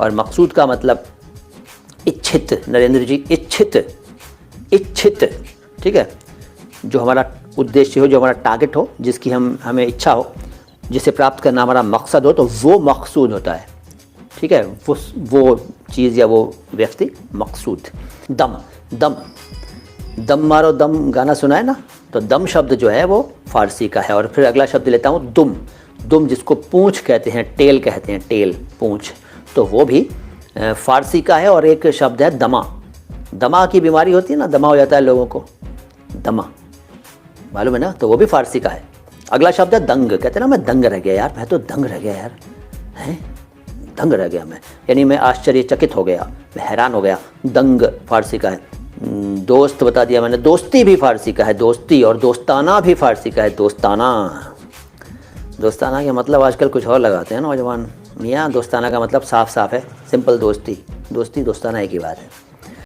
और मकसूद का मतलब इच्छित, नरेंद्र जी, इच्छित, इच्छित, ठीक है, जो हमारा उद्देश्य हो, जो हमारा टारगेट हो, जिसकी हमें इच्छा हो, जिसे प्राप्त करना हमारा मकसद हो, तो वो मकसूद होता है, ठीक है, वो चीज़ या वो व्यक्ति मकसूद। दम, दम, दम मारो दम गाना सुना है ना, तो दम शब्द जो है वो फारसी का है। और फिर अगला शब्द लेता हूँ दुम, दुम जिसको पूंछ कहते हैं, टेल कहते हैं, टेल, पूंछ, तो वो भी फारसी का है। और एक शब्द है दमा, दमा की बीमारी होती है ना, दमा हो जाता है लोगों को, दमा, मालूम है ना, तो वो भी फारसी का है। अगला शब्द है दंग, कहते हैं ना मैं दंग रह गया यार, मैं तो दंग रह गया यार, हैं, दंग रह गया मैं, यानी मैं आश्चर्यचकित हो गया, मैं हैरान हो गया, दंग फारसी का है। दोस्त बता दिया मैंने, दोस्ती भी फारसी का है, दोस्ती, और दोस्ताना भी फारसी का है, दोस्ताना। दोस्ताना के मतलब आजकल कुछ और लगाते हैं नौजवान मियाँ, दोस्ताना का मतलब साफ साफ है, सिंपल दोस्ती, दोस्ती दोस्ताना एक ही बात है।